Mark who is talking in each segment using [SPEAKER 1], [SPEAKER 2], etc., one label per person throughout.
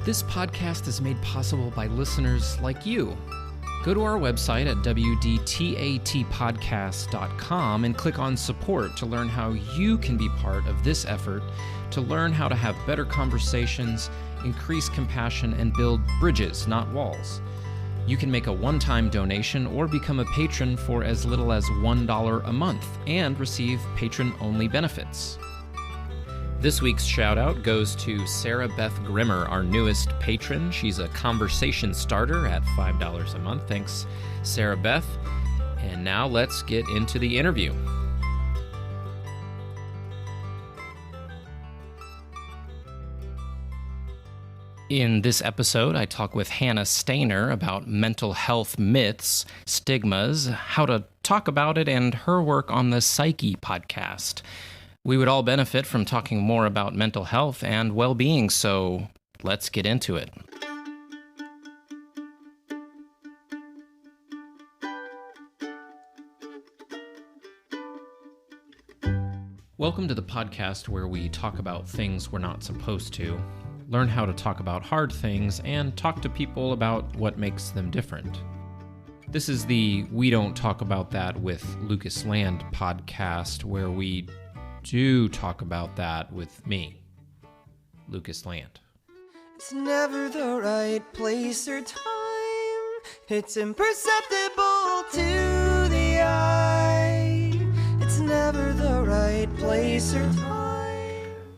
[SPEAKER 1] This podcast is made possible by listeners like you. Go to our website at wdtatpodcast.com and click on support to learn how you can be part of this effort to learn how to have better conversations, increase compassion, and build bridges, not walls. You can make a one-time donation or become a patron for as little as $1 a month and receive patron-only benefits. This week's shout-out goes to Sarah Beth Grimmer, our newest patron. She's a conversation starter at $5 a month. Thanks, Sarah Beth. And now let's get into the interview. In this episode, I talk with Hannah Stainer about mental health myths, stigmas, how to talk about it, and her work on the Psykhe podcast. We would all benefit from talking more about mental health and well-being, so let's get into it. Welcome to the podcast where we talk about things we're not supposed to, learn how to talk about hard things, and talk to people about what makes them different. This is the We Don't Talk About That with Lucas Land podcast, where we do talk about that with me, Lucas Land.
[SPEAKER 2] It's never the right place or time. It's imperceptible to the eye. It's never the right place or time.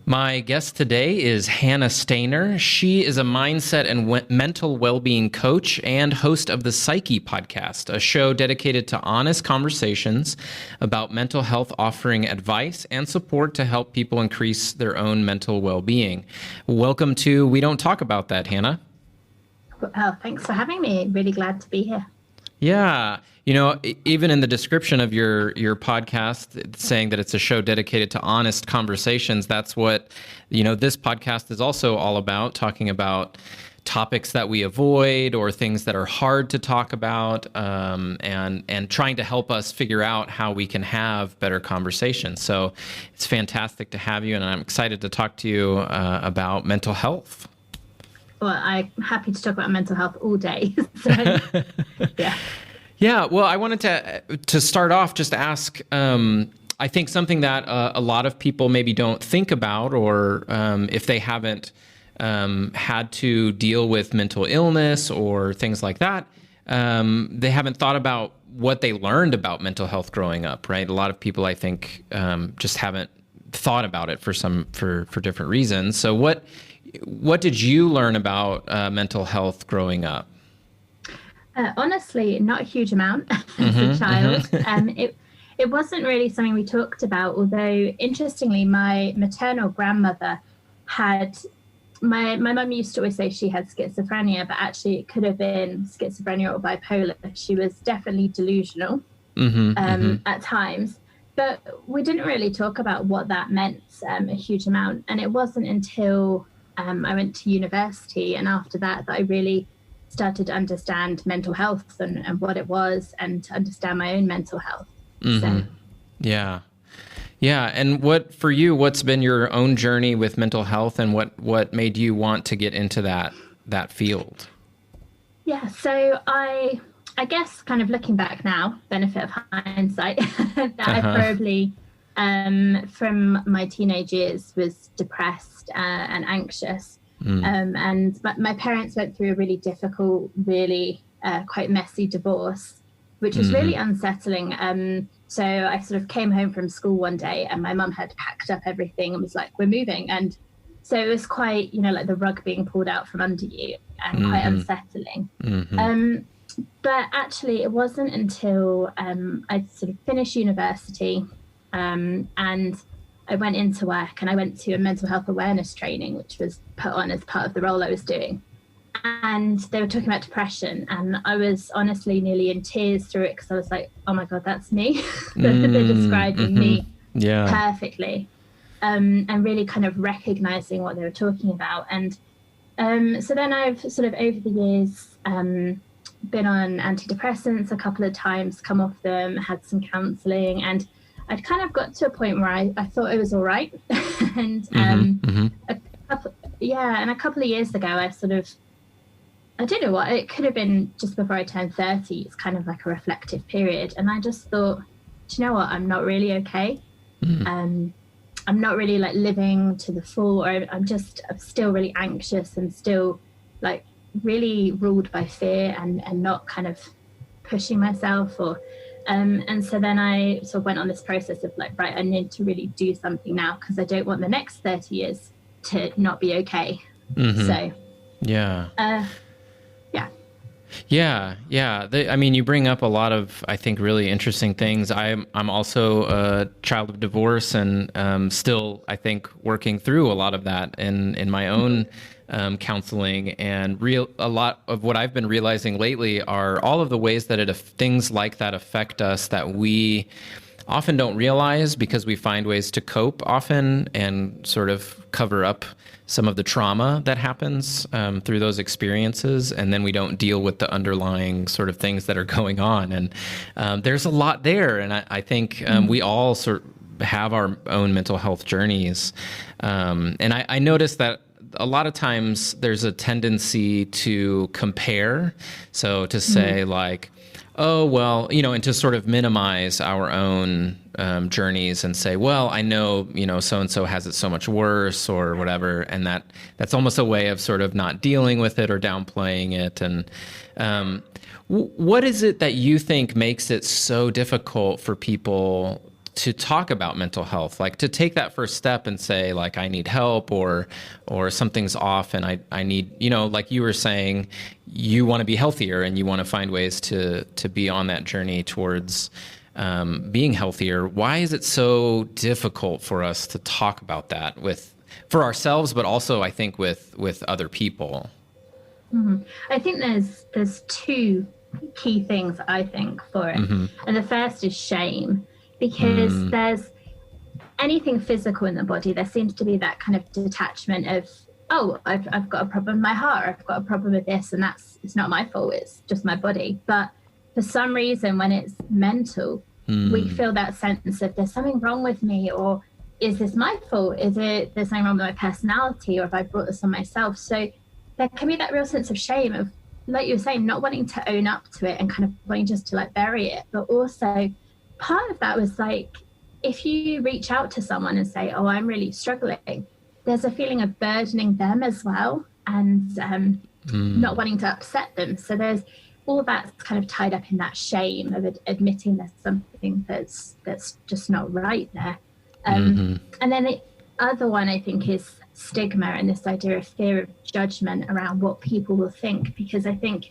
[SPEAKER 1] My guest today is Hannah Stainer. She is a mindset and mental well-being coach and host of the Psykhe podcast, a show dedicated to honest conversations about mental health, offering advice and support to help people increase their own mental well-being. Welcome to We Don't Talk About That, Hannah.
[SPEAKER 3] Well, thanks for having me. Really glad to be here.
[SPEAKER 1] Yeah. You know, even in the description of your podcast, it's saying that it's a show dedicated to honest conversations. That's what, this podcast is also all about, talking about topics that we avoid or things that are hard to talk about, and trying to help us figure out how we can have better conversations. So it's fantastic to have you, and I'm excited to talk to you about mental health.
[SPEAKER 3] Well, I'm happy to talk about mental health all day. So, yeah.
[SPEAKER 1] Yeah, well, I wanted to start off just to ask, I think something that a lot of people maybe don't think about, or if they haven't had to deal with mental illness or things like that, they haven't thought about what they learned about mental health growing up, right? A lot of people, I think, just haven't thought about it for different reasons. So what did you learn about mental health growing up?
[SPEAKER 3] Honestly, not a huge amount as a child. It wasn't really something we talked about, although interestingly, my maternal grandmother had, my mum used to always say she had schizophrenia, but actually it could have been schizophrenia or bipolar. She was definitely delusional at times, but we didn't really talk about what that meant a huge amount. And it wasn't until I went to university and after that I really started to understand mental health and what it was, and to understand my own mental health. So.
[SPEAKER 1] Yeah. And what's been your own journey with mental health, and what made you want to get into that field? Yeah.
[SPEAKER 3] So I guess kind of looking back now, benefit of hindsight, that I probably, from my teenage years, was depressed and anxious. And my parents went through a really difficult, really quite messy divorce, which was really unsettling. So I sort of came home from school one day and my mum had packed up everything and was like, we're moving. And so it was quite, like the rug being pulled out from under you, and quite unsettling. But actually it wasn't until I sort of finished university and I went into work, and I went to a mental health awareness training, which was put on as part of the role I was doing. And they were talking about depression, and I was honestly nearly in tears through it, because I was like, oh my God, that's me. They're describing me perfectly. And really kind of recognizing what they were talking about. And so then I've sort of over the years been on antidepressants a couple of times, come off them, had some counseling, and I'd kind of got to a point where I thought it was all right. And yeah, and a couple of years ago, I don't know what, it could have been just before I turned 30. It's kind of like a reflective period. And I just thought, do you know what? I'm not really okay. I'm not really like living to the full, or I'm still really anxious and still like really ruled by fear and not kind of pushing myself and so then I sort of went on this process of like, right, I need to really do something now because I don't want the next 30 years to not be okay. So
[SPEAKER 1] yeah.
[SPEAKER 3] Yeah.
[SPEAKER 1] I mean, you bring up a lot of, I think, really interesting things. I'm also a child of divorce and still, I think, working through a lot of that in my own counseling. And a lot of what I've been realizing lately are all of the ways that things like that affect us that we often don't realize because we find ways to cope often and sort of cover up some of the trauma that happens through those experiences, and then we don't deal with the underlying sort of things that are going on. And there's a lot there, and I think we all sort of have our own mental health journeys. And I noticed that a lot of times there's a tendency to compare, so to say like, oh, well, and to sort of minimize our own journeys and say, well, I know, so-and-so has it so much worse or whatever. And that's almost a way of sort of not dealing with it or downplaying it. And what is it that you think makes it so difficult for people to talk about mental health, like to take that first step and say, like, I need help or something's off and I need, like you were saying, you want to be healthier and you want to find ways to be on that journey towards being healthier. Why is it so difficult for us to talk about that for ourselves, but also I think with other people?
[SPEAKER 3] I think there's two key things I think for it. And the first is shame. Because there's anything physical in the body, there seems to be that kind of detachment of, oh, I've got a problem with my heart, or I've got a problem with this, and it's not my fault, it's just my body. But for some reason, when it's mental, we feel that sense of there's something wrong with me, or is this my fault? Is it there's something wrong with my personality, or have I brought this on myself? So there can be that real sense of shame of, like you were saying, not wanting to own up to it and kind of wanting just to like bury it, but also part of that was like, if you reach out to someone and say, oh, I'm really struggling, there's a feeling of burdening them as well and not wanting to upset them. So there's all that's kind of tied up in that shame of admitting there's something that's just not right there. And then the other one, I think, is stigma and this idea of fear of judgment around what people will think. Because I think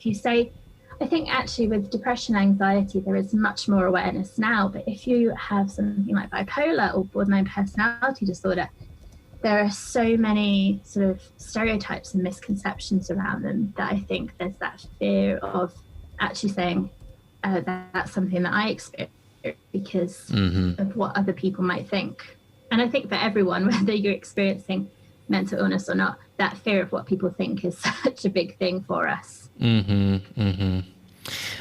[SPEAKER 3] actually with depression, anxiety, there is much more awareness now. But if you have something like bipolar or borderline personality disorder, there are so many sort of stereotypes and misconceptions around them that I think there's that fear of actually saying that's something that I experience because of what other people might think. And I think for everyone, whether you're experiencing mental illness or not, that fear of what people think is such a big thing for us.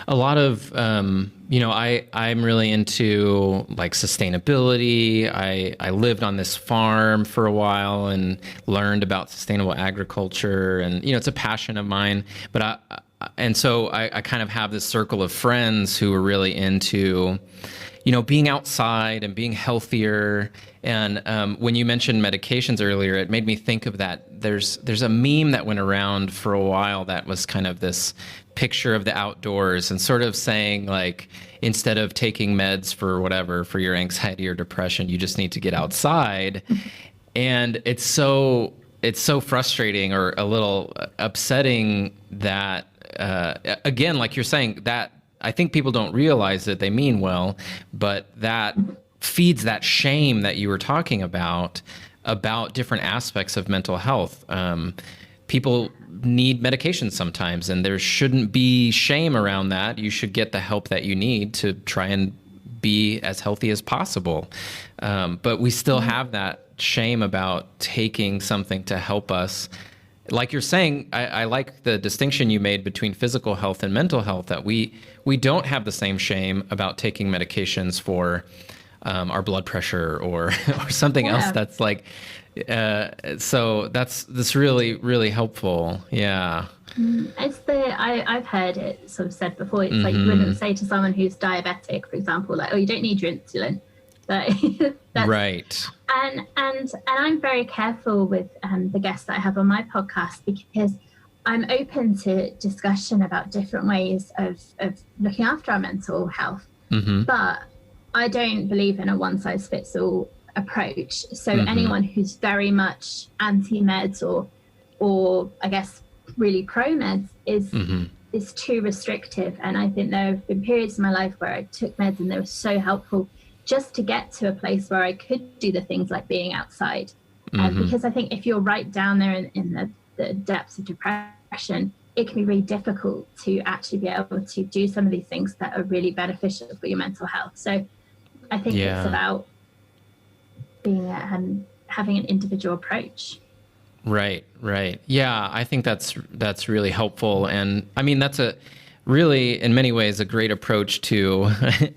[SPEAKER 1] A lot of, I'm really into like sustainability. I lived on this farm for a while and learned about sustainable agriculture, and it's a passion of mine. But so I kind of have this circle of friends who are really into, being outside and being healthier. And when you mentioned medications earlier, it made me think of that. There's a meme that went around for a while that was kind of this picture of the outdoors and sort of saying, like, instead of taking meds for whatever, for your anxiety or depression, you just need to get outside. And it's so frustrating or a little upsetting that, again, like you're saying, that I think people don't realize that they mean well, but that feeds that shame that you were talking about different aspects of mental health. People need medication sometimes, and there shouldn't be shame around that. You should get the help that you need to try and be as healthy as possible. But we still have that shame about taking something to help us. Like you're saying, I like the distinction you made between physical health and mental health, that we don't have the same shame about taking medications for our blood pressure or or something else that's like. So that's really, really helpful. Yeah.
[SPEAKER 3] It's I've heard it sort of said before. It's like you wouldn't say to someone who's diabetic, for example, like, oh, you don't need your insulin. But that's,
[SPEAKER 1] right.
[SPEAKER 3] And I'm very careful with the guests that I have on my podcast, because I'm open to discussion about different ways of looking after our mental health. But I don't believe in a one size fits all approach. So anyone who's very much anti-meds or I guess really pro-meds is too restrictive. And I think there have been periods in my life where I took meds and they were so helpful just to get to a place where I could do the things like being outside. Because I think if you're right down there in the depths of depression, it can be really difficult to actually be able to do some of these things that are really beneficial for your mental health. So I think it's about being having an individual approach.
[SPEAKER 1] Right. Yeah, I think that's really helpful. And I mean, that's a really, in many ways, a great approach to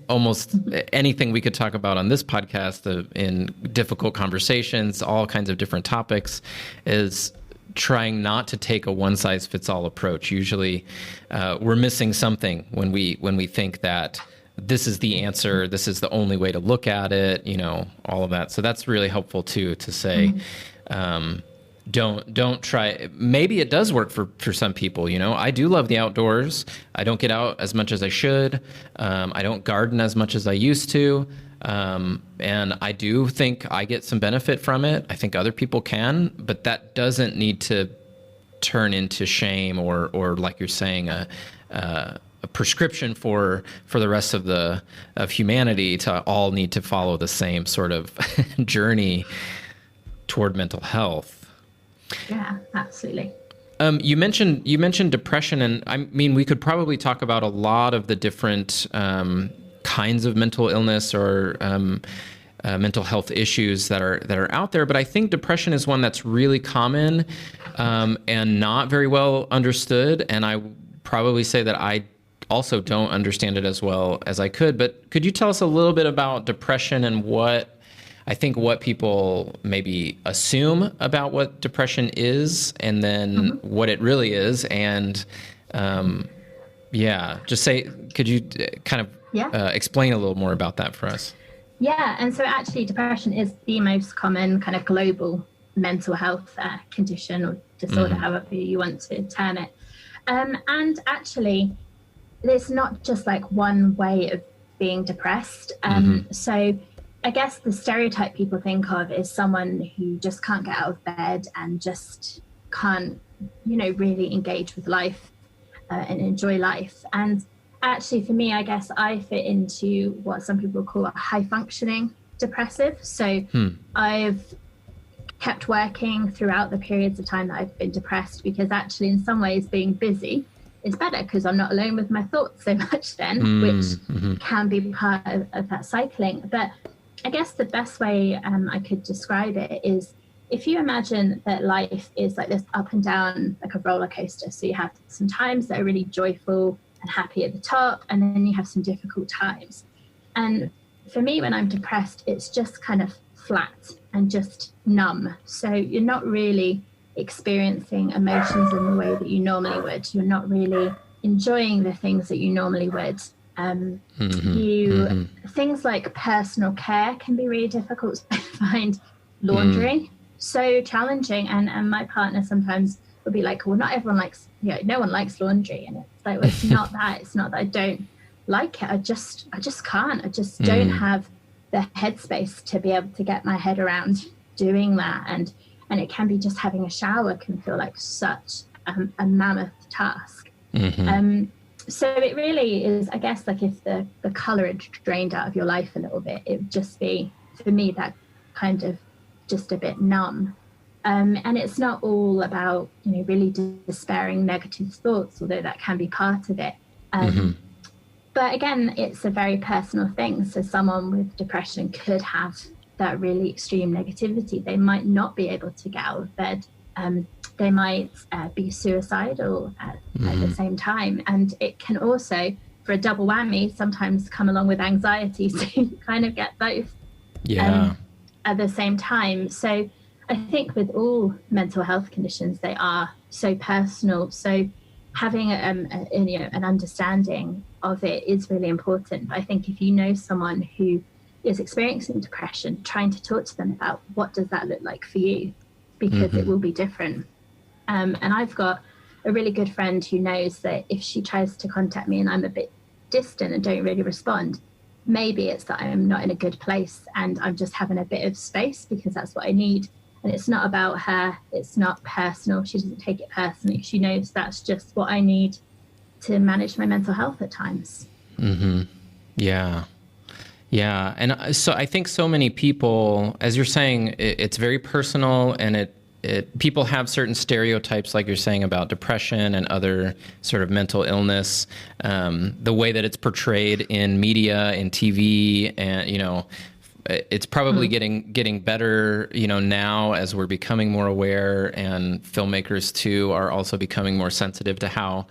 [SPEAKER 1] almost anything we could talk about on this podcast in difficult conversations, all kinds of different topics, is trying not to take a one size fits all approach. Usually we're missing something when we think that this is the answer, this is the only way to look at it, all of that. So that's really helpful too, to say, don't try. Maybe it does work for some people. I do love the outdoors. I don't get out as much as I should. I don't garden as much as I used to. And I do think I get some benefit from it. I think other people can, but that doesn't need to turn into shame or like you're saying, a prescription for the rest of humanity to all need to follow the same sort of journey toward mental health.
[SPEAKER 3] Yeah, absolutely.
[SPEAKER 1] You mentioned depression, and I mean, we could probably talk about a lot of the different kinds of mental illness or mental health issues that are out there. But I think depression is one that's really common and not very well understood. And I probably say that I also don't understand it as well as I could. But could you tell us a little bit about depression and what people maybe assume about what depression is, and then what it really is, and just say, could you kind of explain a little more about that for us?
[SPEAKER 3] Yeah, and so actually depression is the most common kind of global mental health condition or disorder, however you want to term it. And actually, there's not just like one way of being depressed. So I guess the stereotype people think of is someone who just can't get out of bed and just can't, really engage with life and enjoy life. And actually, for me, I guess I fit into what some people call a high-functioning depressive. So I've kept working throughout the periods of time that I've been depressed, because actually, in some ways, being busy is better because I'm not alone with my thoughts so much then, which can be part of that cycling. But I guess the best way I could describe it is, if you imagine that life is like this up and down, like a roller coaster. So you have some times that are really joyful and happy at the top, and then you have some difficult times. And for me, when I'm depressed, it's just kind of flat and just numb. So you're not really experiencing emotions in the way that you normally would. You're not really enjoying the things that you normally would. Things like personal care can be really difficult. I find laundry so challenging, and my partner sometimes would be like, well, not everyone likes, no one likes laundry, and it's like, well, it's not that I don't like it, I just can't, I just don't have the headspace to be able to get my head around doing that. And it can be just having a shower can feel like such a mammoth task. So it really is, I guess, like if the colour had drained out of your life a little bit, it would just be, for me, that kind of just a bit numb. And it's not all about, really despairing negative thoughts, although that can be part of it. But again, it's a very personal thing. So someone with depression could have that really extreme negativity. They might not be able to get out of bed. They might be suicidal at the same time. And it can also, for a double whammy, sometimes come along with anxiety. So you kind of get both.
[SPEAKER 1] Yeah.
[SPEAKER 3] At the same time. So I think with all mental health conditions, they are so personal. So having an understanding of it is really important. But I think if you know someone who is experiencing depression, trying to talk to them about what does that look like for you, because it will be different. And I've got a really good friend who knows that if she tries to contact me and I'm a bit distant and don't really respond, maybe it's that I'm not in a good place and I'm just having a bit of space because that's what I need. And it's not about her. It's not personal. She doesn't take it personally. She knows that's just what I need to manage my mental health at times.
[SPEAKER 1] Yeah. Yeah. And so I think so many people, as you're saying, it's very personal, and people have certain stereotypes, like you're saying, about depression and other sort of mental illness, the way that it's portrayed in media, in TV, and, it's probably getting better, now as we're becoming more aware, and filmmakers too are also becoming more sensitive to how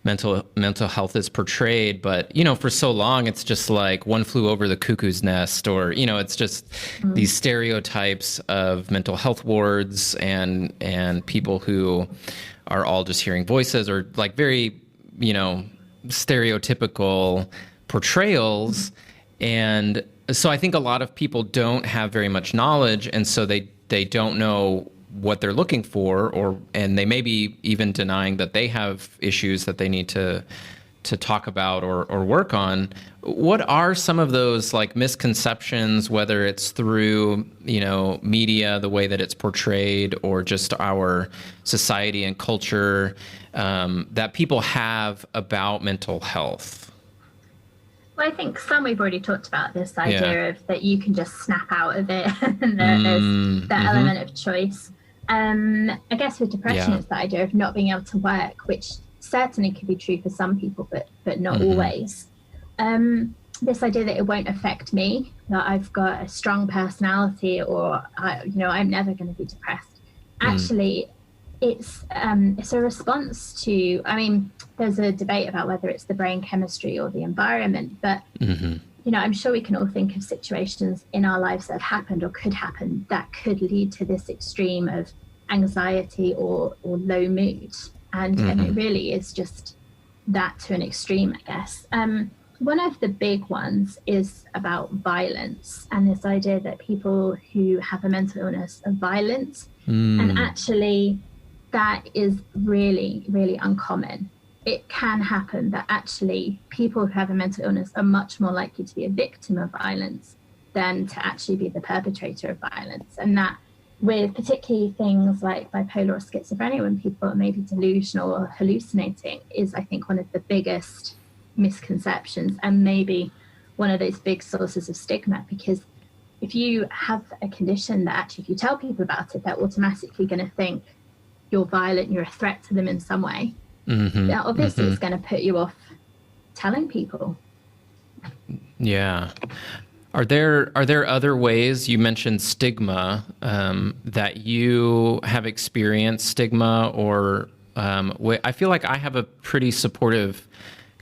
[SPEAKER 1] mental health is portrayed. But, for so long, it's just like One Flew Over the Cuckoo's Nest, or, it's just these stereotypes of mental health wards and people who are all just hearing voices, or like very, stereotypical portrayals. And so I think a lot of people don't have very much knowledge, and so they don't know what they're looking for, and they may be even denying that they have issues that they need to talk about or work on. What are some of those like misconceptions, whether it's through, media, the way that it's portrayed, or just our society and culture, that people have about mental health?
[SPEAKER 3] Well, I think some we've already talked about, this idea of that you can just snap out of it, and there's that element of choice. I guess with depression, it's the idea of not being able to work, which certainly could be true for some people, but not always. This idea that it won't affect me, that I've got a strong personality, or I'm never going to be depressed. Actually, it's a response to, there's a debate about whether it's the brain chemistry or the environment, but I'm sure we can all think of situations in our lives that have happened or could happen that could lead to this extreme of anxiety or low mood. And it really is just that to an extreme, I guess. One of the big ones is about violence, and this idea that people who have a mental illness are violent. And actually, that is really, really uncommon. It can happen that actually people who have a mental illness are much more likely to be a victim of violence than to actually be the perpetrator of violence. And that with particularly things like bipolar or schizophrenia, when people are maybe delusional or hallucinating, is, I think, one of the biggest misconceptions, and maybe one of those big sources of stigma. Because if you have a condition that actually, if you tell people about it, they're automatically going to think you're violent, you're a threat to them in some way. That obviously is going to put you off telling people. Yeah.
[SPEAKER 1] Are there other ways, you mentioned stigma, that you have experienced stigma, or I feel like I have a pretty supportive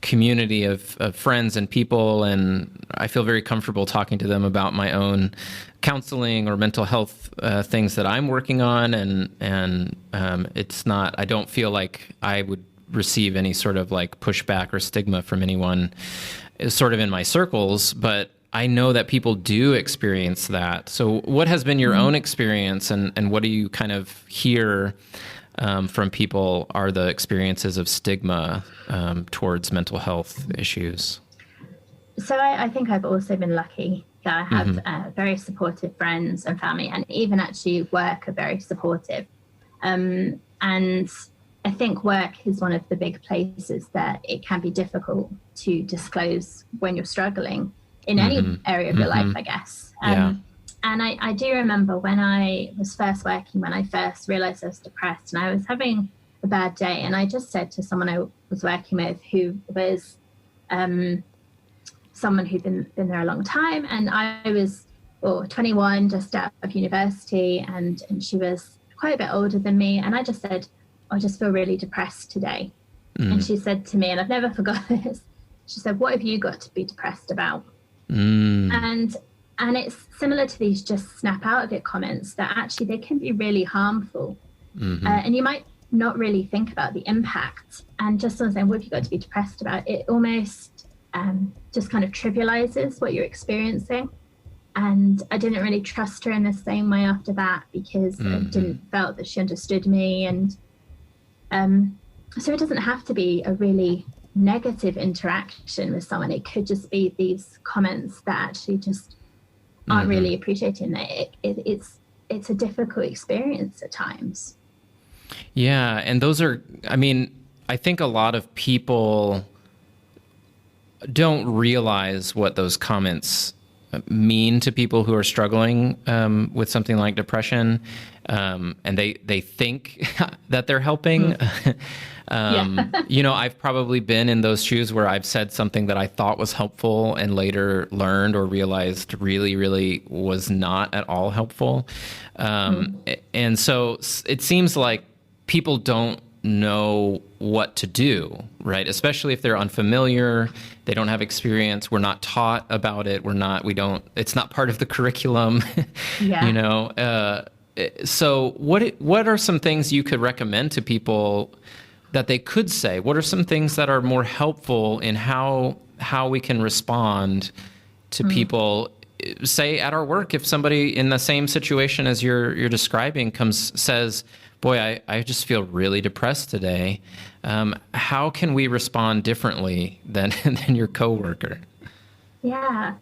[SPEAKER 1] community of friends and people, and I feel very comfortable talking to them about my own counseling or mental health things that I'm working on, and it's not, I don't feel like I would receive any sort of like pushback or stigma from anyone sort of in my circles, but I know that people do experience that. So what has been your own experience, and what do you kind of hear from people are the experiences of stigma towards mental health issues?
[SPEAKER 3] So I think I've also been lucky that I have very supportive friends and family, and even actually work are very supportive. And I think work is one of the big places that it can be difficult to disclose when you're struggling in any area of your life, I guess. And I do remember when I was first working, when I first realized I was depressed and I was having a bad day, and I just said to someone I was working with, who was someone who'd been there a long time, and I was 21, just out of university, and she was quite a bit older than me, and I just said, I just feel really depressed today. And she said to me, and I've never forgotten this, she said, what have you got to be depressed about? And And it's similar to these just snap out of it comments that actually they can be really harmful. And you might not really think about the impact. And just someone saying, what have you got to be depressed about? It almost just kind of trivializes what you're experiencing. And I didn't really trust her in the same way after that, because I didn't felt that she understood me. And so it doesn't have to be a really negative interaction with someone. It could just be these comments that actually just aren't really appreciating it. It's a difficult experience at times.
[SPEAKER 1] Yeah. And those are, I mean, I think a lot of people don't realize what those comments mean to people who are struggling with something like depression. And they think that they're helping. You know, I've probably been in those shoes where I've said something that I thought was helpful and later learned or realized really, really was not at all helpful. And so it seems like people don't know what to do, right? Especially if they're unfamiliar, they don't have experience, we're not taught about it, it's not part of the curriculum, you know? So what are some things you could recommend to people that they could say? What are some things that are more helpful in how we can respond to people, say at our work, if somebody in the same situation as you're describing says, boy, I just feel really depressed today. How can we respond differently than your coworker?
[SPEAKER 3] Yeah.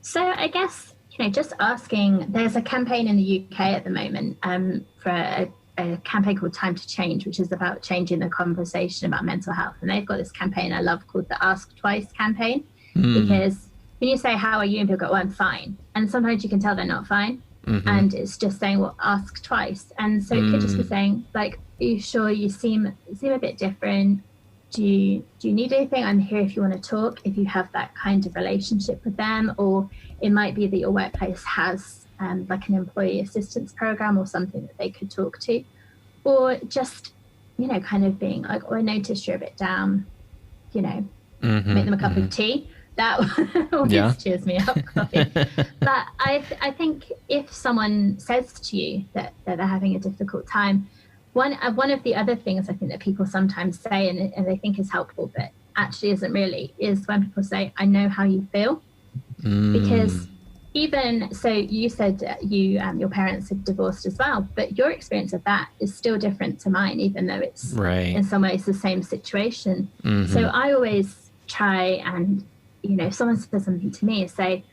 [SPEAKER 3] So I guess, you know, just asking, there's a campaign in the UK at the moment for a campaign called Time to Change, which is about changing the conversation about mental health. And they've got this campaign I love called the Ask Twice campaign, because when you say, how are you? And people go, oh, I'm fine. And sometimes you can tell they're not fine. And it's just saying, well, ask twice. And so it could just be saying, like, are you sure? You seem a bit different. Do you need anything? I'm here if you want to talk, if you have that kind of relationship with them. Or it might be that your workplace has like an employee assistance program or something that they could talk to. Or just, you know, kind of being like, oh, I noticed you're a bit down, you know, make them a cup of tea. That always cheers me up, coffee. But I think if someone says to you that they're having a difficult time, one of the other things I think that people sometimes say and they think is helpful, but actually isn't really, is when people say, I know how you feel. Because even, so you said your parents had divorced as well, but your experience of that is still different to mine, even though it's in some ways the same situation. So I always try and, you know, if someone says something to me, say,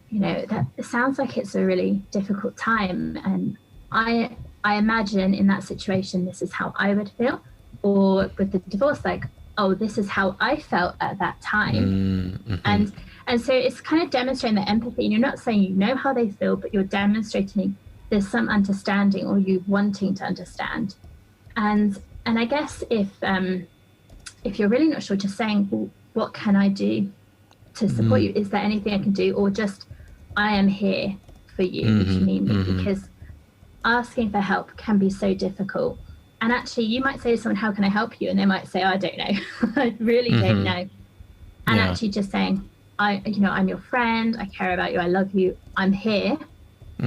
[SPEAKER 3] you know, that it sounds like it's a really difficult time. And I imagine in that situation, this is how I would feel. Or with the divorce, like, oh, this is how I felt at that time. And so it's kind of demonstrating the empathy. And you're not saying you know how they feel, but you're demonstrating there's some understanding or you wanting to understand. And I guess if you're really not sure, just saying, well, what can I do to support you? Is there anything I can do? Or just, I am here for you if you need me. Because asking for help can be so difficult. And actually, you might say to someone, how can I help you? And they might say, oh, I don't know. I really don't know. And actually just saying, I'm your friend. I care about you. I love you. I'm here.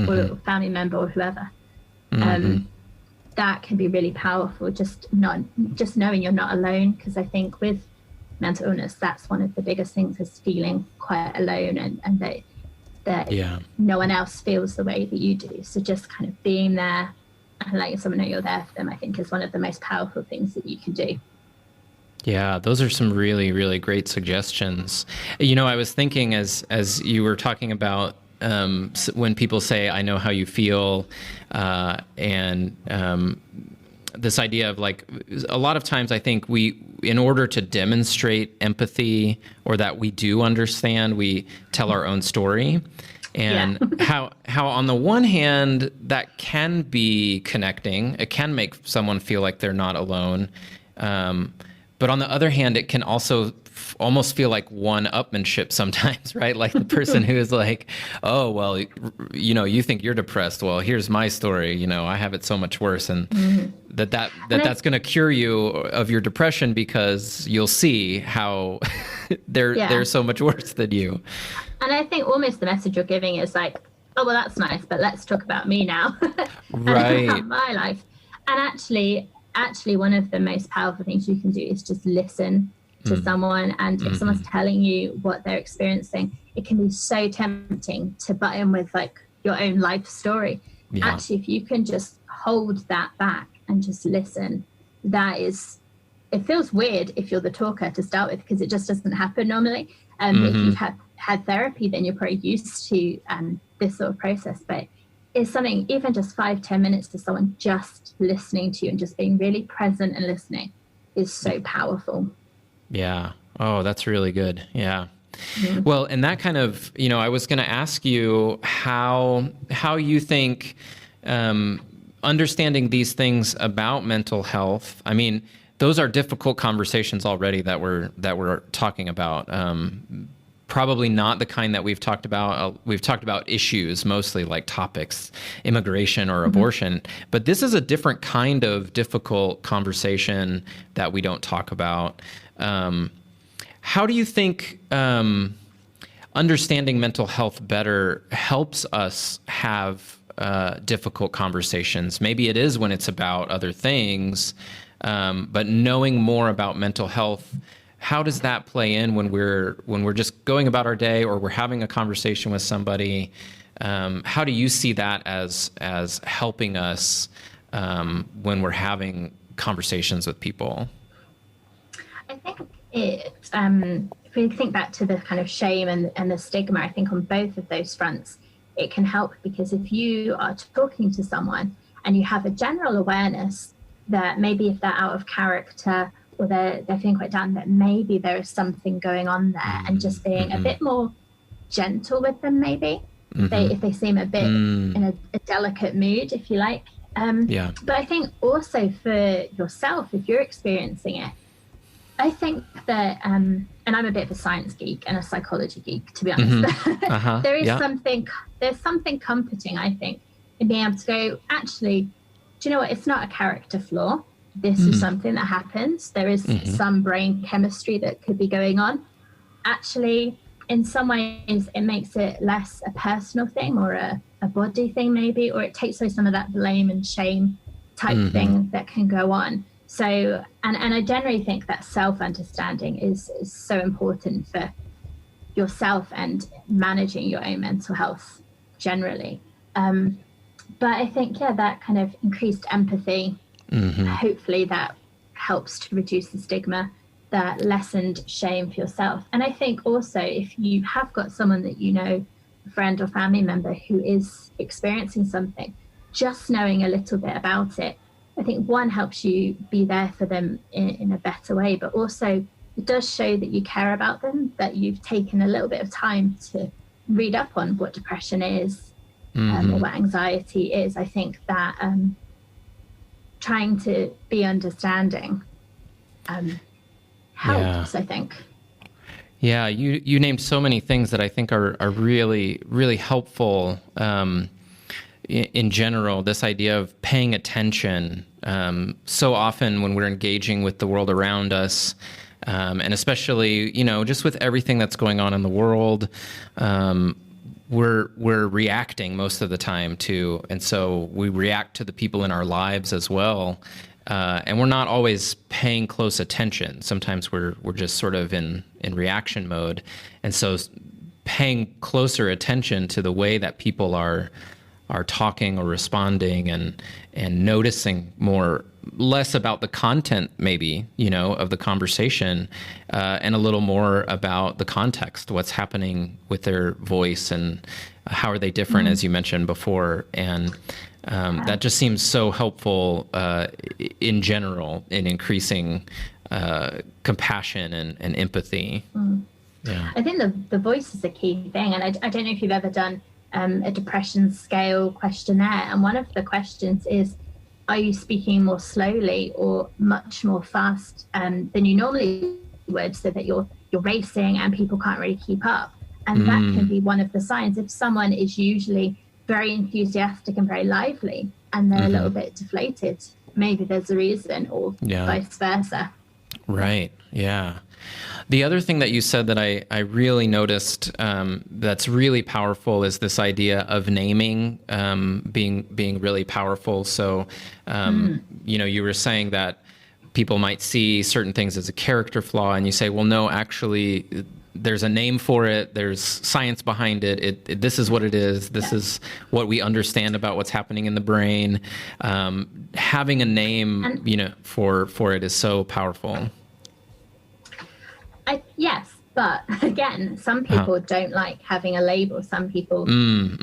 [SPEAKER 3] Or a family member or whoever. That can be really powerful. Just knowing you're not alone. Because I think with mental illness, that's one of the biggest things, is feeling quite alone and that no one else feels the way that you do. So just kind of being there and letting someone know you're there for them, I think, is one of the most powerful things that you can do.
[SPEAKER 1] Yeah, those are some really, really great suggestions. You know, I was thinking as you were talking about when people say, I know how you feel, and this idea of, like, a lot of times I think in order to demonstrate empathy or that we do understand, we tell our own story. And how on the one hand, that can be connecting. It can make someone feel like they're not alone. But on the other hand, it can also almost feel like one-upmanship sometimes, right? Like the person who is like, oh, well, you know, you think you're depressed. Well, here's my story. You know, I have it so much worse. And that's going to cure you of your depression because you'll see how they're so much worse than you.
[SPEAKER 3] And I think almost the message you're giving is like, oh, well, that's nice, but let's talk about me now.
[SPEAKER 1] Right.
[SPEAKER 3] About my life. And actually, one of the most powerful things you can do is just listen to someone. And if someone's telling you what they're experiencing, it can be so tempting to butt in with like your own life story.
[SPEAKER 1] Yeah.
[SPEAKER 3] Actually, if you can just hold that back and just listen, it feels weird if you're the talker to start with, because it just doesn't happen normally. If you've had therapy, then you're probably used to this sort of process. But it's something, even just 5-10 minutes to someone just listening to you and just being really present and listening is so powerful.
[SPEAKER 1] Yeah. Oh, that's really good. Yeah. Well, and that kind of, I was going to ask you how you think understanding these things about mental health, I mean, those are difficult conversations already that we're talking about. Probably not the kind that we've talked about. We've talked about issues, mostly like topics, immigration or abortion. But this is a different kind of difficult conversation that we don't talk about. How do you think understanding mental health better helps us have difficult conversations? Maybe it is when it's about other things, but knowing more about mental health, how does that play in when we're just going about our day or we're having a conversation with somebody? How do you see that as helping us when we're having conversations with people?
[SPEAKER 3] I think if we think back to the kind of shame and the stigma, I think on both of those fronts, it can help, because if you are talking to someone and you have a general awareness that maybe if they're out of character or they're feeling quite down, that maybe there is something going on there, and just being a bit more gentle with them, maybe if they seem a bit in a delicate mood, if you like. But I think also for yourself, if you're experiencing it, I think that, and I'm a bit of a science geek and a psychology geek, to be honest. There's something comforting, I think, in being able to go, actually, do you know what? It's not a character flaw. This is something that happens. There is some brain chemistry that could be going on. Actually, in some ways, it makes it less a personal thing or a body thing, maybe, or it takes away some of that blame and shame type thing that can go on. So, and I generally think that self-understanding is so important for yourself and managing your own mental health generally. But I think, that kind of increased empathy, hopefully that helps to reduce the stigma, that lessened shame for yourself. And I think also if you have got someone that you know, a friend or family member who is experiencing something, just knowing a little bit about it, I think one helps you be there for them in a better way, but also it does show that you care about them, that you've taken a little bit of time to read up on what depression is or what anxiety is. I think that trying to be understanding helps, I think.
[SPEAKER 1] Yeah, you named so many things that I think are really, really helpful. In general, this idea of paying attention, so often when we're engaging with the world around us, and especially, just with everything that's going on in the world, we're reacting most of the time to, and so we react to the people in our lives as well. And we're not always paying close attention. Sometimes we're just sort of in reaction mode. And so paying closer attention to the way that people are talking or responding, and noticing less about the content maybe, of the conversation, and a little more about the context, what's happening with their voice and how are they different, as you mentioned before. And that just seems so helpful in general in increasing compassion and empathy. Yeah.
[SPEAKER 3] I think the voice is a key thing. And I don't know if you've ever done a depression scale questionnaire, and one of the questions is, are you speaking more slowly or much more fast than you normally would, so that you're racing and people can't really keep up? And that can be one of the signs. If someone is usually very enthusiastic and very lively and they're a little bit deflated, maybe there's a reason, or vice versa.
[SPEAKER 1] Right. Yeah. The other thing that you said that I really noticed that's really powerful is this idea of naming being really powerful. So, you were saying that people might see certain things as a character flaw, and you say, well, no, actually, there's a name for it. There's science behind it. This is what it is. This is what we understand about what's happening in the brain. Having a name, for it is so powerful.
[SPEAKER 3] Yes, but again, some people don't like having a label. Some people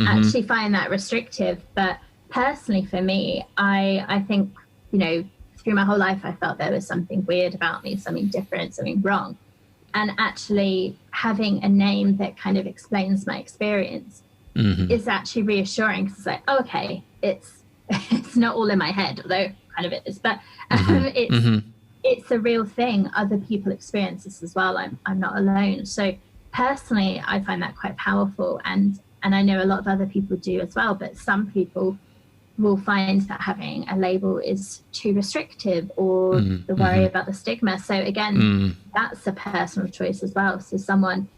[SPEAKER 3] actually find that restrictive. But personally, for me, I think, through my whole life, I felt there was something weird about me, something different, something wrong. And actually having a name that kind of explains my experience is actually reassuring, because it's like, okay, it's not all in my head, although kind of it is, but it's a real thing. Other people experience this as well. I'm not alone. So personally, I find that quite powerful, and I know a lot of other people do as well, but some people will find that having a label is too restrictive, or the worry about the stigma. So again, that's a personal choice as well. So someone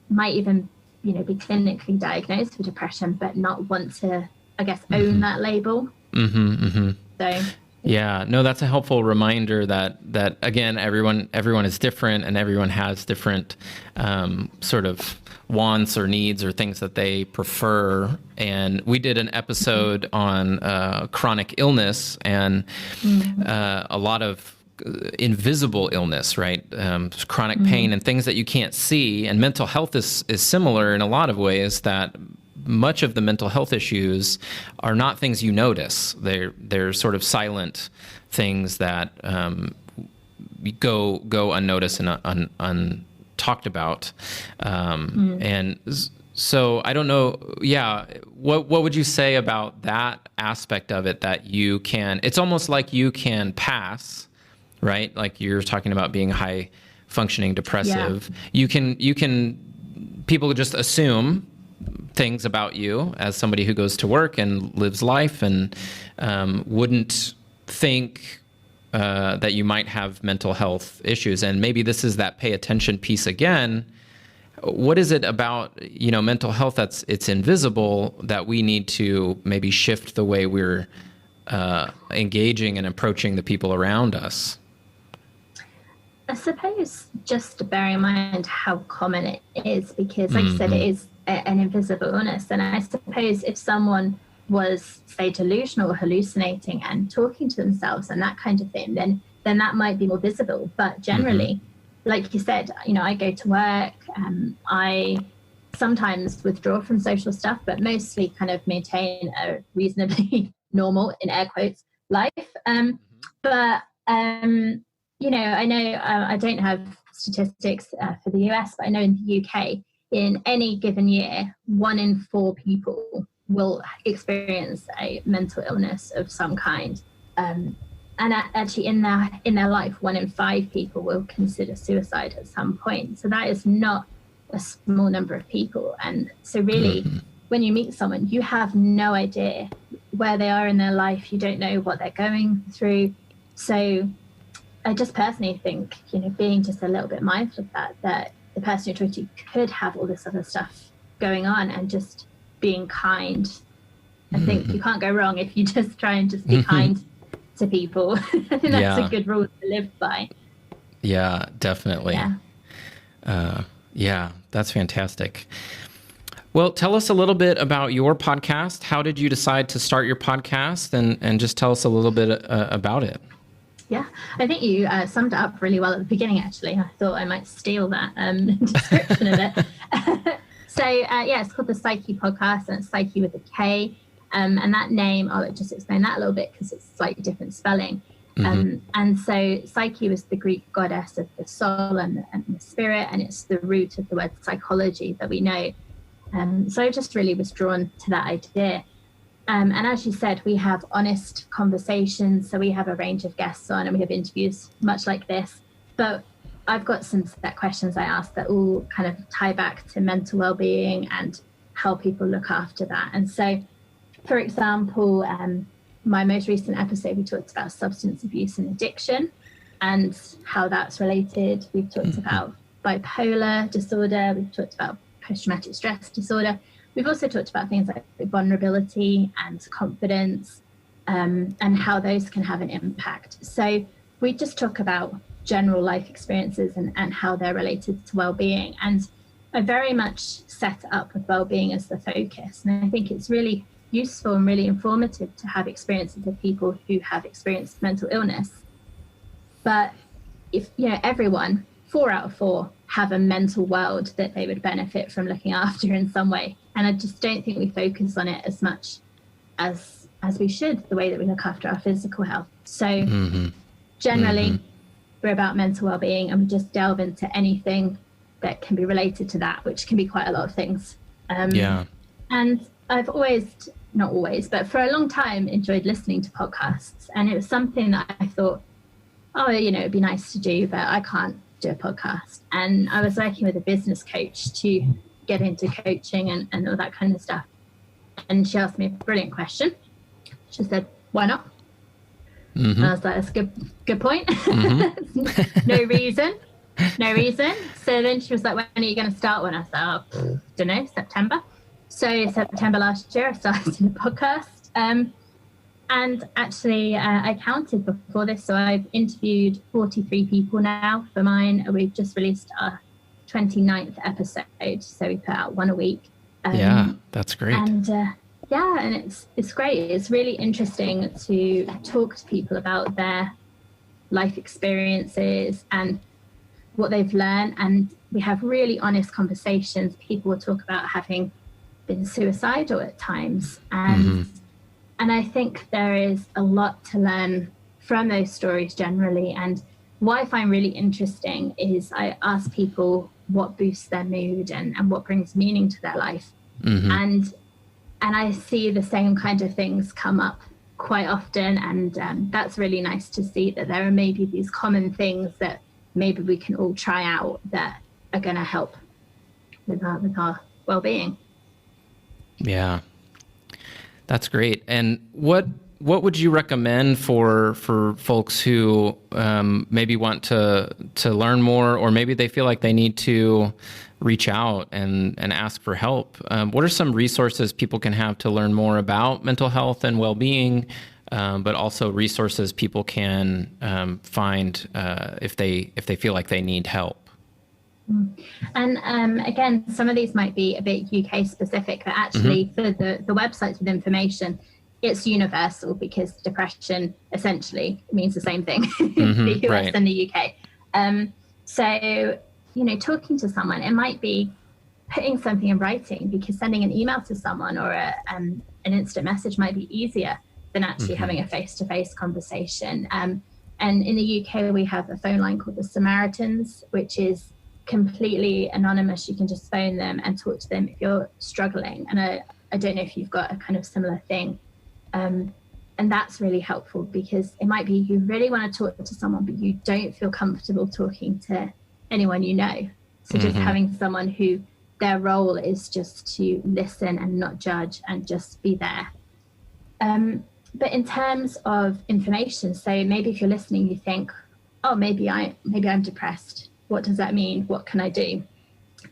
[SPEAKER 3] might even, be clinically diagnosed with depression, but not want to, I guess, own that label. So
[SPEAKER 1] yeah, no, that's a helpful reminder that again, everyone is different, and everyone has different sort of wants or needs or things that they prefer. And we did an episode on chronic illness and a lot of invisible illness, right? Chronic pain and things that you can't see. And mental health is similar in a lot of ways, that much of the mental health issues are not things you notice. They're sort of silent things that go unnoticed and untalked about. And so I don't know. Yeah. What would you say about that aspect of it, that you can, it's almost like you can pass, right? Like you're talking about being high functioning depressive. Yeah. You can, people just assume things about you as somebody who goes to work and lives life, and wouldn't think that you might have mental health issues. And maybe this is that pay attention piece again. What is it about, mental health it's invisible, that we need to maybe shift the way we're engaging and approaching the people around us? I
[SPEAKER 3] suppose just bearing in mind how common it is, because like you said, it is an invisible illness. And I suppose if someone was, say, delusional or hallucinating and talking to themselves and that kind of thing, then that might be more visible. But generally, like you said, I go to work, I sometimes withdraw from social stuff, but mostly kind of maintain a reasonably normal, in air quotes, life. But I know I don't have statistics for the US, but I know in the UK, in any given year, 1 in 4 people will experience a mental illness of some kind. And actually in their life, 1 in 5 people will consider suicide at some point. So that is not a small number of people. And so really, when you meet someone, you have no idea where they are in their life. You don't know what they're going through. So I just personally think, being just a little bit mindful of that the person you're talking to could have all this other stuff going on, and just being kind. I think you can't go wrong if you just try and just be kind to people. I think that's a good rule to live by.
[SPEAKER 1] Yeah, definitely. Yeah, that's fantastic. Well, tell us a little bit about your podcast. How did you decide to start your podcast? And just tell us a little bit about it.
[SPEAKER 3] Yeah, I think you summed it up really well at the beginning, actually. I thought I might steal that description of it. So, it's called the Psykhe podcast, and it's Psykhe with a K. And that name, I'll just explain that a little bit because it's slightly different spelling. And so Psyche was the Greek goddess of the soul and the spirit, and it's the root of the word psychology that we know. So I just really was drawn to that idea. And as you said, we have honest conversations. So we have a range of guests on, and we have interviews much like this. But I've got some set questions I ask that all kind of tie back to mental well-being and how people look after that. And so, for example, my most recent episode, we talked about substance abuse and addiction. and how that's related. We've talked about bipolar disorder. We've talked about post-traumatic stress disorder. We've also talked about things like vulnerability and confidence, and how those can have an impact. So we just talk about general life experiences and how they're related to well-being. And I very much set it up with well-being as the focus. And I think it's really useful and really informative to have experiences of people who have experienced mental illness. But if, everyone, 4 out of 4, have a mental world that they would benefit from looking after in some way. And I just don't think we focus on it as much as we should, the way that we look after our physical health. So generally, we're about mental well-being, and we just delve into anything that can be related to that, which can be quite a lot of things. And I've not always, but for a long time enjoyed listening to podcasts. And it was something that I thought, it'd be nice to do, but I can't do a podcast. And I was working with a business coach to get into coaching and all that kind of stuff. And she asked me a brilliant question. She said, why not? And I was like, that's a good point. No reason. So then she was like, when are you going to start one? I was like, don't know, September. So September last year, I started a podcast. And actually, I counted before this. So I've interviewed 43 people now for mine. We've just released our 29th episode. So we put out one a week.
[SPEAKER 1] That's great.
[SPEAKER 3] And and it's great. It's really interesting to talk to people about their life experiences and what they've learned. And we have really honest conversations. People will talk about having been suicidal at times. And I think there is a lot to learn from those stories generally. And what I find really interesting is I ask people what boosts their mood and what brings meaning to their life. And I see the same kind of things come up quite often. And that's really nice to see that there are maybe these common things that maybe we can all try out that are going to help with our well-being.
[SPEAKER 1] Yeah, that's great. And what would you recommend for folks who maybe want to learn more, or maybe they feel like they need to reach out and ask for help? What are some resources people can have to learn more about mental health and well-being, but also resources people can find if they feel like they need help?
[SPEAKER 3] And again, some of these might be a bit UK specific, but actually for the websites with information, it's universal, because depression essentially means the same thing in the US and the UK. So, talking to someone, it might be putting something in writing, because sending an email to someone or an instant message might be easier than actually having a face-to-face conversation. And in the UK, we have a phone line called the Samaritans, which is completely anonymous. You can just phone them and talk to them if you're struggling. And I don't know if you've got a kind of similar thing. And that's really helpful, because it might be you really want to talk to someone, but you don't feel comfortable talking to anyone you know. So just having someone who their role is just to listen and not judge and just be there. But in terms of information, so maybe if you're listening, you think, maybe I'm depressed. What does that mean? What can I do?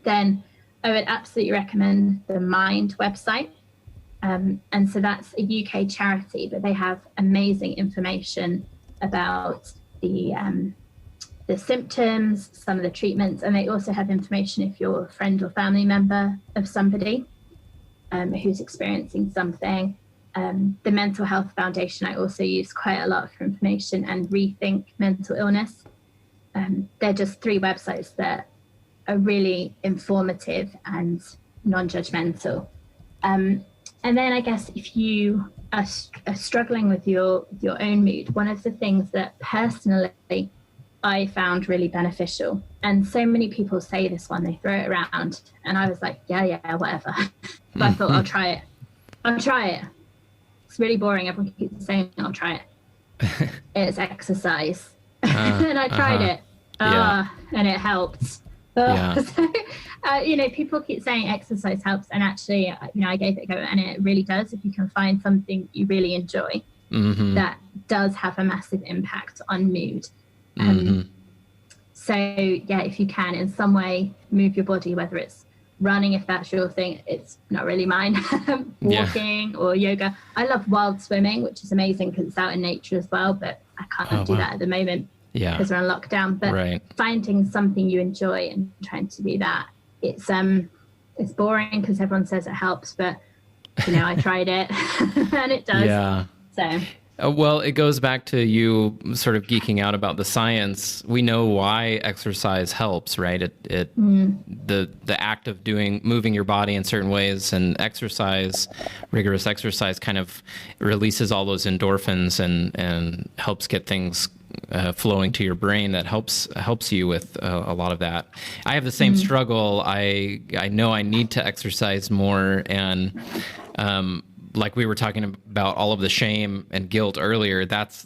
[SPEAKER 3] Then I would absolutely recommend the Mind website. And so that's a UK charity, but they have amazing information about the symptoms, some of the treatments, and they also have information if you're a friend or family member of somebody who's experiencing something. The Mental Health Foundation I also use quite a lot for information, and Rethink Mental Illness. They're just 3 websites that are really informative and non-judgmental. And then I guess if you are struggling with your own mood, one of the things that personally I found really beneficial, and so many people say this one, they throw it around, and I was like, yeah, whatever. But I thought, I'll try it. It's really boring. Everyone keeps saying, I'll try it. It's exercise. And I tried it. And it helped. So, people keep saying exercise helps, and actually, I gave it a go, and it really does. If you can find something you really enjoy, that does have a massive impact on mood. So yeah, if you can in some way move your body, whether it's running, if that's your thing, it's not really mine, walking or yoga. I love wild swimming, which is amazing because it's out in nature as well, but I can't do that at the moment because we're on lockdown. But finding something you enjoy and trying to do that, it's boring because everyone says it helps, but I tried it and it does. Yeah. So.
[SPEAKER 1] Well, it goes back to you sort of geeking out about the science. We know why exercise helps, right? The act of moving your body in certain ways, and rigorous exercise kind of releases all those endorphins and helps get things flowing to your brain that helps you with a lot of that. I have the same struggle. I know I need to exercise more, and like we were talking about all of the shame and guilt earlier, that's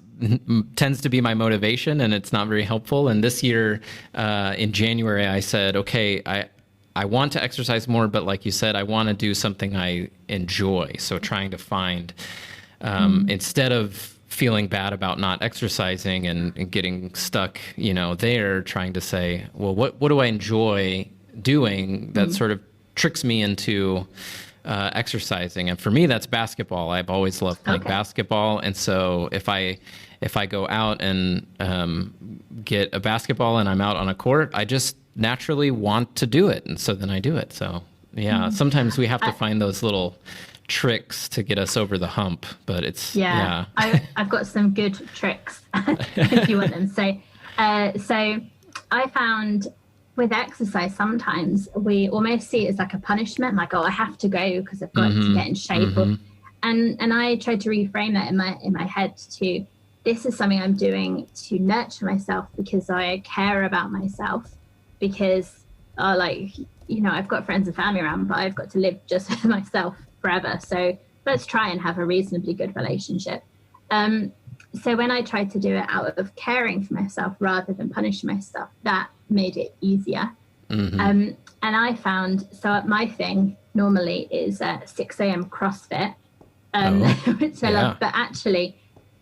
[SPEAKER 1] tends to be my motivation, and it's not very helpful. And this year, in January, I said, okay, I want to exercise more, but like you said, I want to do something I enjoy. So trying to find, instead of feeling bad about not exercising and getting stuck, there, trying to say, well, what do I enjoy doing that sort of tricks me into exercising? And for me, that's basketball. I've always loved playing basketball. And so if I go out and get a basketball and I'm out on a court, I just naturally want to do it. And so then I do it. So yeah, sometimes we have to find those little tricks to get us over the hump, but it's,
[SPEAKER 3] I've got some good tricks if you want them. So I found with exercise, sometimes we almost see it as like a punishment, like, oh, I have to go because I've got to get in shape. And I tried to reframe that in my head to, this is something I'm doing to nurture myself because I care about myself, because I've got friends and family around, but I've got to live just for myself forever. So let's try and have a reasonably good relationship. So when I tried to do it out of caring for myself rather than punishing myself, that made it easier. And I found, so my thing normally is 6 a.m. CrossFit, which I love, but actually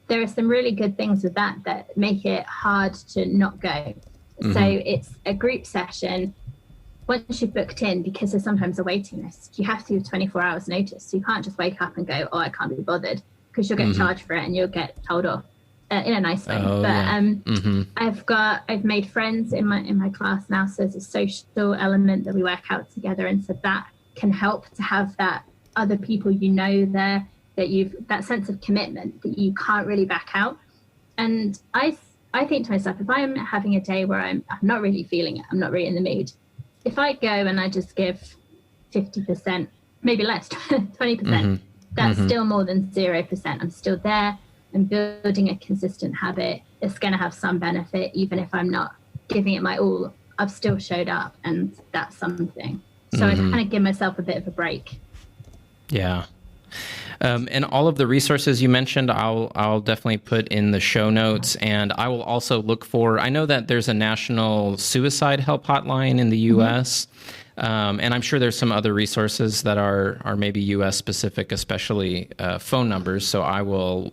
[SPEAKER 3] there are some really good things with that make it hard to not go. So it's a group session. Once you've booked in, because there's sometimes a waiting list, you have to give 24 hours notice. So you can't just wake up and go, oh, I can't be bothered, because you'll get charged for it and you'll get told off in a nice way. I've made friends in my class now, so there's a social element that we work out together, and so that can help to have that other people there, that sense of commitment that you can't really back out. And I think to myself, if I'm having a day where I'm not really feeling it, I'm not really in the mood, if I go and I just give 50%, maybe less, 20%, that's still more than 0%. I'm still there. I'm building a consistent habit. It's going to have some benefit, even if I'm not giving it my all. I've still showed up, and that's something. So I kind of give myself a bit of a break.
[SPEAKER 1] Yeah. And all of the resources you mentioned, I'll definitely put in the show notes, and I will also look for, I know that there's a national suicide help hotline in the U.S., and I'm sure there's some other resources that are maybe U.S. specific, especially phone numbers. So I will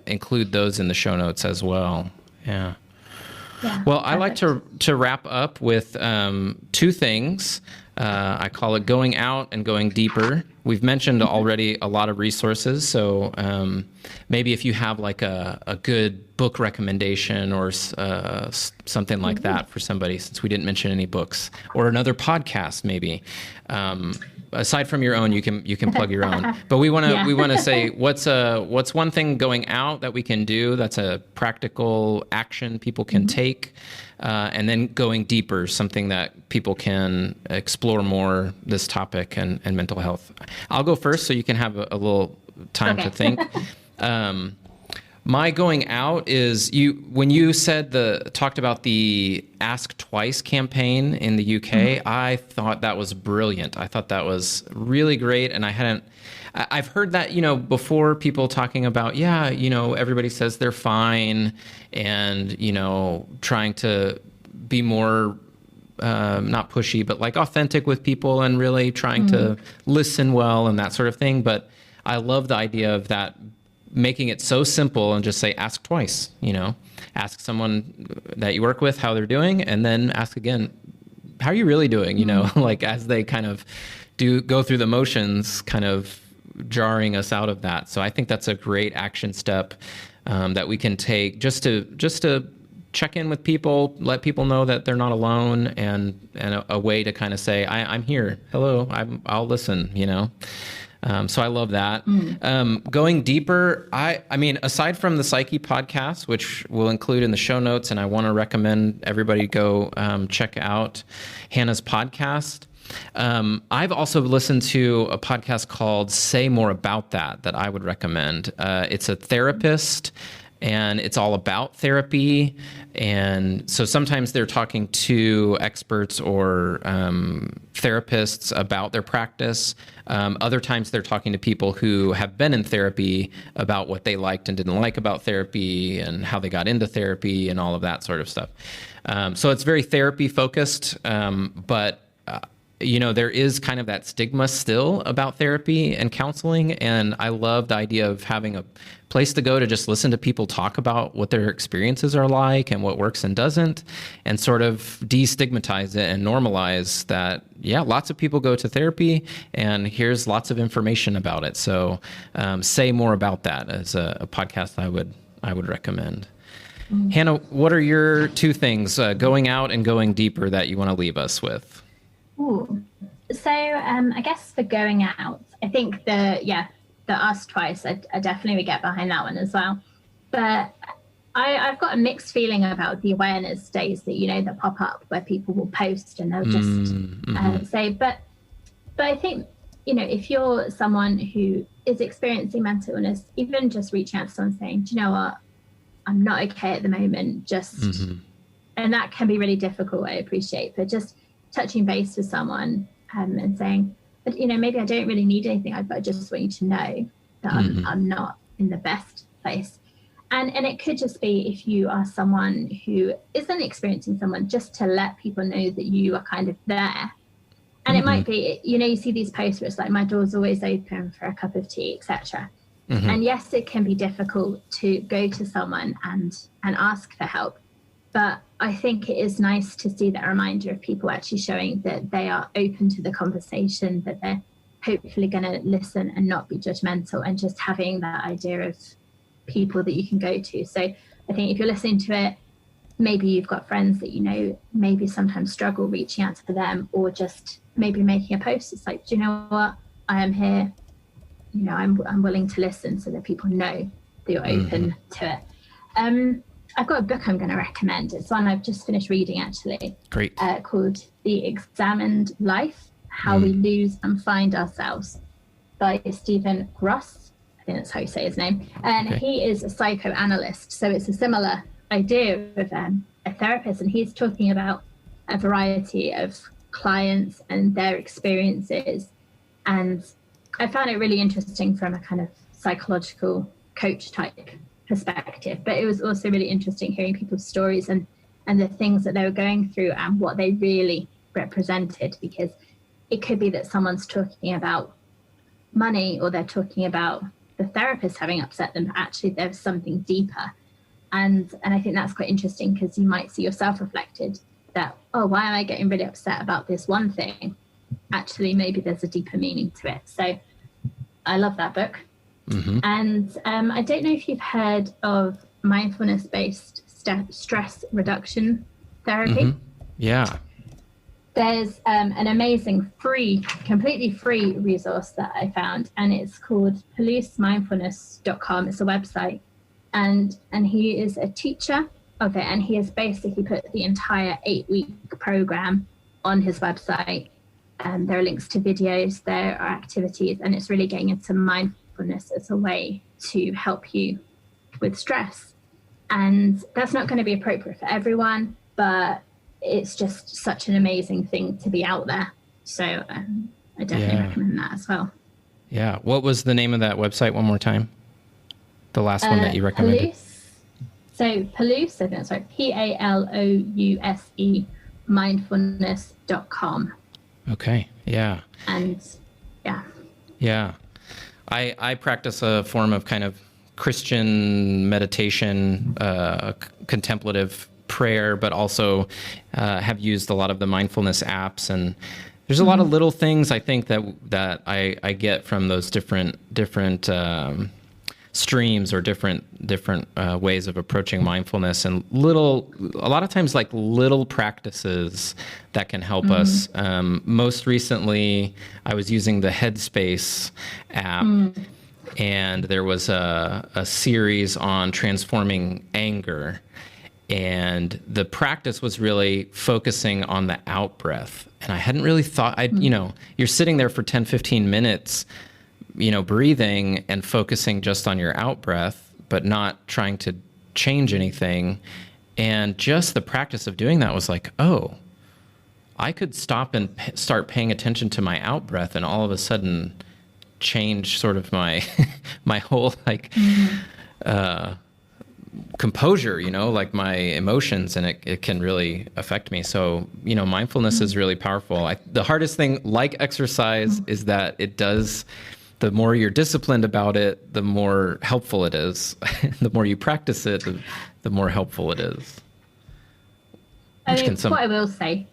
[SPEAKER 1] include those in the show notes as well. Yeah. Well, I like to wrap up with two things. I call it going out and going deeper. We've mentioned already a lot of resources, so maybe if you have like a good book recommendation or something like that for somebody, since we didn't mention any books, or another podcast maybe. Aside from your own, you can plug your own. But we want to say what's one thing going out that we can do that's a practical action people can take, and then going deeper, something that people can explore more, this topic and mental health. I'll go first so you can have a little time to think. My going out is when you talked about the Ask Twice campaign in the UK, I thought that was brilliant. I thought that was really great. And I've heard that, before, people talking about, everybody says they're fine, and, trying to be more, not pushy, but like authentic with people and really trying to listen well and that sort of thing. But I love the idea of that making it so simple and just say, ask twice, ask someone that you work with how they're doing, and then ask again, how are you really doing? Like as they kind of go through the motions, kind of jarring us out of that. So I think that's a great action step that we can take just to check in with people, let people know that they're not alone, and a way to kind of say, I'm here. Hello, I'll listen, So I love that. Going deeper, I mean, aside from the Psykhe podcast, which we'll include in the show notes, and I want to recommend everybody go check out Hannah's podcast. I've also listened to a podcast called Say More About That I would recommend. It's a therapist, and it's all about therapy. And so sometimes they're talking to experts or therapists about their practice. Other times they're talking to people who have been in therapy about what they liked and didn't like about therapy and how they got into therapy and all of that sort of stuff. So it's very therapy focused, but there is kind of that stigma still about therapy and counseling. And I love the idea of having a place to go to just listen to people talk about what their experiences are like and what works and doesn't, and sort of destigmatize it and normalize that, yeah, lots of people go to therapy and here's lots of information about it. So Say More About That as a podcast I would recommend. Hannah, what are your two things, going out and going deeper, that you want to leave us with?
[SPEAKER 3] Ooh. So I guess for going out, I think the ask twice, I definitely would get behind that one as well. But I've got a mixed feeling about the awareness days that pop up, where people will post and they'll just say, but I think, if you're someone who is experiencing mental illness, even just reaching out to someone saying, do you know what, I'm not okay at the moment, and that can be really difficult, I appreciate, but just touching base with someone and saying, but maybe I don't really need anything, but I just want you to know that I'm not in the best place. And it could just be, if you are someone who isn't experiencing someone, just to let people know that you are kind of there. And it might be, you see these posts where it's like, my door's always open for a cup of tea, etc. And yes, it can be difficult to go to someone and ask for help. But I think it is nice to see that reminder of people actually showing that they are open to the conversation, that they're hopefully going to listen and not be judgmental, and just having that idea of people that you can go to. So I think if you're listening to it, maybe you've got friends that maybe sometimes struggle reaching out to them, or just maybe making a post. It's like, do you know what? I am here. I'm willing to listen, so that people know that you're open to it. I've got a book I'm going to recommend. It's one I've just finished reading, actually. Great. Called The Examined Life, How We Lose and Find Ourselves, by Stephen Gross. I think that's how you say his name. And he is a psychoanalyst. So it's a similar idea of a therapist. And he's talking about a variety of clients and their experiences. And I found it really interesting from a kind of psychological coach type perspective, but it was also really interesting hearing people's stories and the things that they were going through and what they really represented, because it could be that someone's talking about money, or they're talking about the therapist having upset them, but actually there's something deeper. And I think that's quite interesting, because you might see yourself reflected that, oh, why am I getting really upset about this one thing? Actually, maybe there's a deeper meaning to it. So I love that book. And I don't know if you've heard of mindfulness-based stress reduction therapy. Yeah. There's an amazing completely free resource that I found, and it's called policeMindfulness.com. It's a website, and he is a teacher of it, and he has basically put the entire 8-week program on his website. There are links to videos, there are activities, and it's really getting into mindfulness as a way to help you with stress. And that's not going to be appropriate for everyone, but it's just such an amazing thing to be out there. So I definitely recommend that as well.
[SPEAKER 1] Yeah. What was the name of that website one more time? The last one that you recommended.
[SPEAKER 3] Palouse, I think that's right. PALOUSE mindfulness.com.
[SPEAKER 1] Okay. Yeah.
[SPEAKER 3] And yeah.
[SPEAKER 1] Yeah. I practice a form of kind of Christian meditation, contemplative prayer, but also have used a lot of the mindfulness apps. And there's a lot of little things I think that I get from those different streams or different ways of approaching mindfulness, and a lot of times like little practices that can help us. Most recently, I was using the Headspace app, and there was a series on transforming anger. And the practice was really focusing on the out breath. And I hadn't really thought, you're sitting there for 10, 15 minutes, breathing and focusing just on your out breath, but not trying to change anything. And just the practice of doing that was like, oh, I could stop and start paying attention to my out breath, and all of a sudden change sort of my, my whole composure, like my emotions, and it can really affect me. So, mindfulness is really powerful. The hardest thing, like exercise, is that it does, the more you're disciplined about it, the more helpful it is. The more you practice it, the more helpful it is.
[SPEAKER 3] What I will say,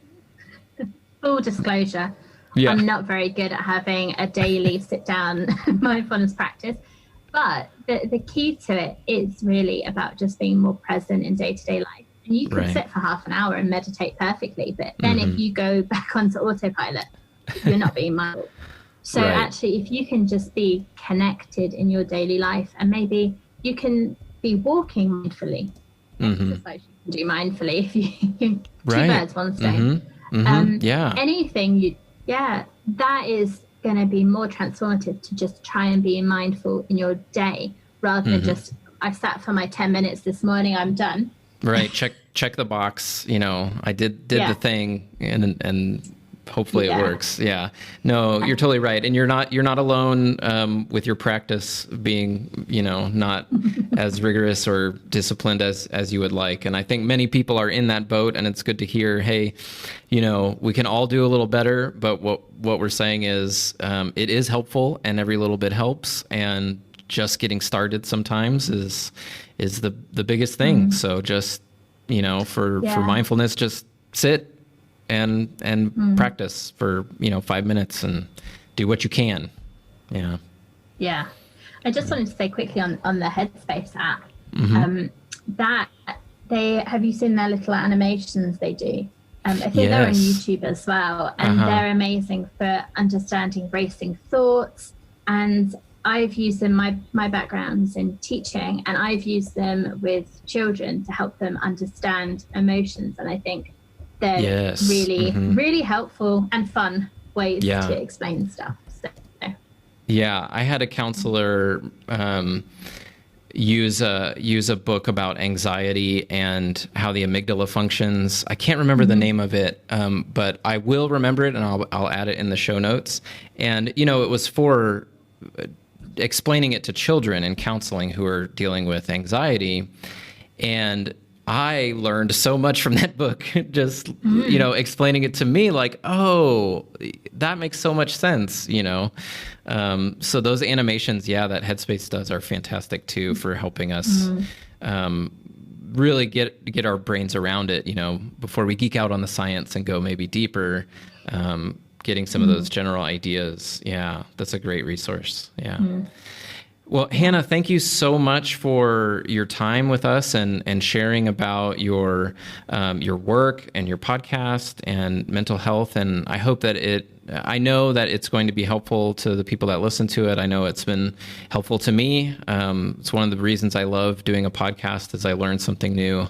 [SPEAKER 3] full disclosure, I'm not very good at having a daily sit-down mindfulness practice. But the key to it is really about just being more present in day-to-day life. And you can sit for half an hour and meditate perfectly, but then if you go back onto autopilot, you're not being mindful. So actually, if you can just be connected in your daily life, and maybe you can be walking mindfully, exercise you can do mindfully, if you two birds, one stone. Anything, that is going to be more transformative to just try and be mindful in your day, rather than just, I sat for my 10 minutes this morning, I'm done.
[SPEAKER 1] Right. Check the box. I did the thing, and hopefully it works. Yeah. No, you're totally right. And you're not alone with your practice being, not as rigorous or disciplined as you would like. And I think many people are in that boat, and it's good to hear, hey, we can all do a little better, but what we're saying is, it is helpful, and every little bit helps, and just getting started sometimes is the biggest thing. So just, for mindfulness, just sit and practice for 5 minutes and do what you can.
[SPEAKER 3] Yeah. I just wanted to say quickly on the Headspace app, that have you seen their little animations they do? I think they're on YouTube as well, and they're amazing for understanding racing thoughts. And I've used them, my background's in teaching, and I've used them with children to help them understand emotions. And I think they're really, really helpful and fun ways to explain stuff. So.
[SPEAKER 1] Yeah, I had a counselor use a book about anxiety and how the amygdala functions. I can't remember the name of it, but I will remember it, and I'll add it in the show notes. And it was for explaining it to children in counseling who are dealing with anxiety. And I learned so much from that book, just, explaining it to me, like, oh, that makes so much sense, So those animations, that Headspace does are fantastic too, for helping us really get our brains around it, before we geek out on the science and go maybe deeper, getting some of those general ideas. Yeah, that's a great resource. Yeah. Well, Hannah, thank you so much for your time with us and sharing about your work and your podcast and mental health. And I hope that I know that it's going to be helpful to the people that listen to it. I know it's been helpful to me. It's one of the reasons I love doing a podcast, is I learn something new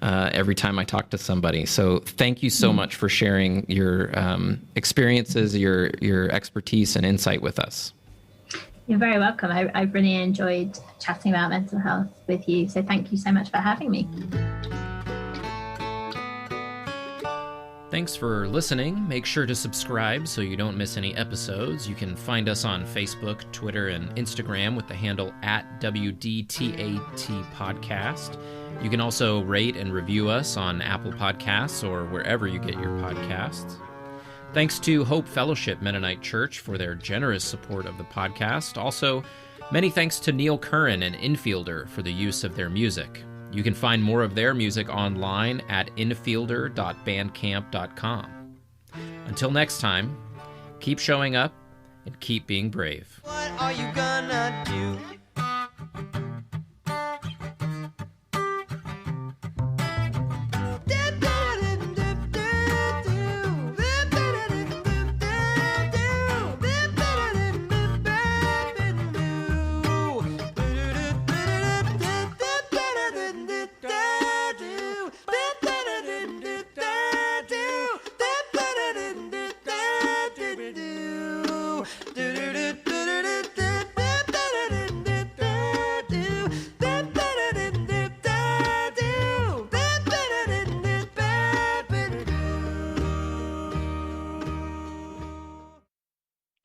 [SPEAKER 1] every time I talk to somebody. So thank you so much for sharing your experiences, your expertise and insight with us.
[SPEAKER 3] You're very welcome. I've really enjoyed chatting about mental health with you. So thank you so much for having me.
[SPEAKER 1] Thanks for listening. Make sure to subscribe so you don't miss any episodes. You can find us on Facebook, Twitter, and Instagram with the handle @WDTAT Podcast. You can also rate and review us on Apple Podcasts or wherever you get your podcasts. Thanks to Hope Fellowship Mennonite Church for their generous support of the podcast. Also, Many thanks to Neil Curran and Infielder for the use of their music. You can find more of their music online at infielder.bandcamp.com. Until next time, keep showing up and keep being brave.
[SPEAKER 2] What are you gonna do?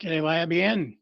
[SPEAKER 4] Que le vaya bien.